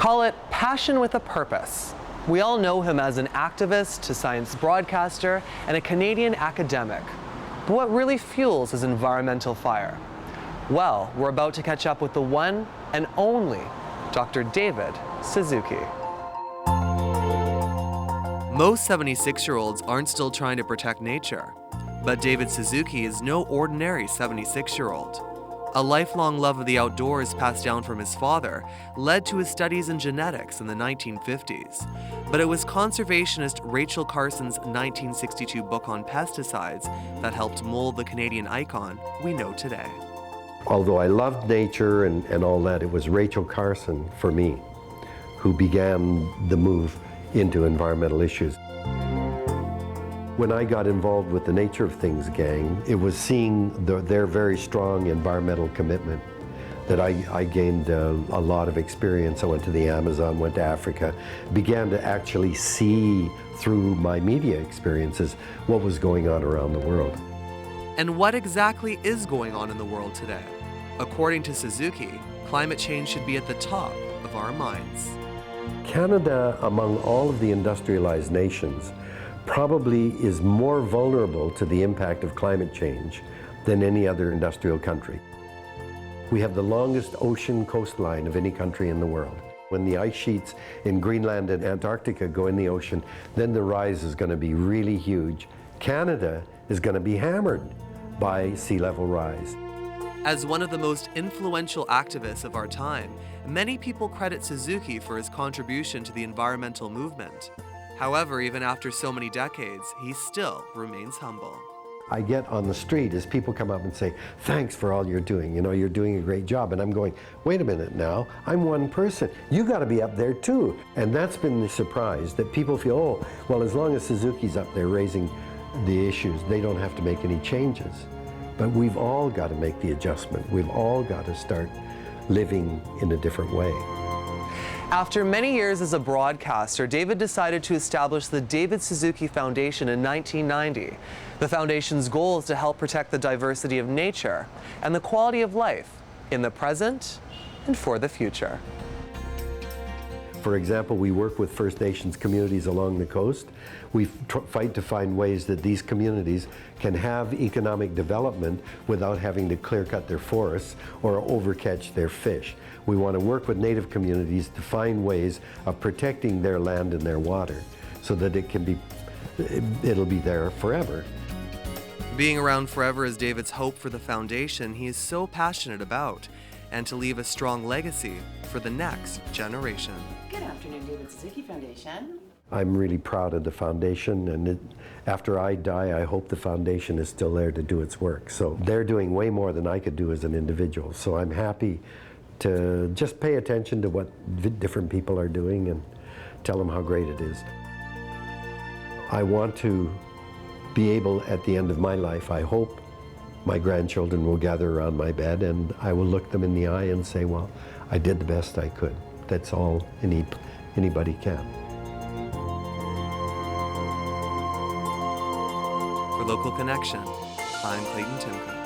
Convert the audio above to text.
Call it passion with a purpose. We all know him as an activist, a science broadcaster, and a Canadian academic. But what really fuels his environmental fire? Well, we're about to catch up with the one and only Dr. David Suzuki. Most 76-year-olds aren't still trying to protect nature, but David Suzuki is no ordinary 76-year-old. A lifelong love of the outdoors passed down from his father led to his studies in genetics in the 1950s. But it was conservationist Rachel Carson's 1962 book on pesticides that helped mold the Canadian icon we know today. Although I loved nature and all that, it was Rachel Carson, for me, who began the move into environmental issues. When I got involved with the Nature of Things gang, it was seeing their very strong environmental commitment that I gained a lot of experience. I went to the Amazon, went to Africa, began to actually see through my media experiences what was going on around the world. And what exactly is going on in the world today? According to Suzuki, climate change should be at the top of our minds. Canada, among all of the industrialized nations, probably is more vulnerable to the impact of climate change than any other industrial country. We have the longest ocean coastline of any country in the world. When the ice sheets in Greenland and Antarctica go in the ocean, then the rise is going to be really huge. Canada is going to be hammered by sea level rise. As one of the most influential activists of our time, many people credit Suzuki for his contribution to the environmental movement. However, even after so many decades, he still remains humble. I get on the street as people come up and say, thanks for all you're doing. You know, you're doing a great job. And I'm going, wait a minute now, I'm one person. You got to be up there too. And that's been the surprise, that people feel, oh, well, as long as Suzuki's up there raising the issues, they don't have to make any changes. But we've all got to make the adjustment. We've all got to start living in a different way. After many years as a broadcaster, David decided to establish the David Suzuki Foundation in 1990. The foundation's goal is to help protect the diversity of nature and the quality of life in the present and for the future. For example, we work with First Nations communities along the coast. We fight to find ways that these communities can have economic development without having to clear cut their forests or overcatch their fish. We want to work with Native communities to find ways of protecting their land and their water so that it'll be there forever. Being around forever is David's hope for the foundation he is so passionate about, and to leave a strong legacy for the next generation. Good afternoon, David Suzuki Foundation. I'm really proud of the foundation, and after I die, I hope the foundation is still there to do its work. So they're doing way more than I could do as an individual. So I'm happy to just pay attention to what different people are doing and tell them how great it is. I want to be able, at the end of my life, I hope my grandchildren will gather around my bed and I will look them in the eye and say, well, I did the best I could. That's all anybody can. For Local Connection, I'm Clayton Timko.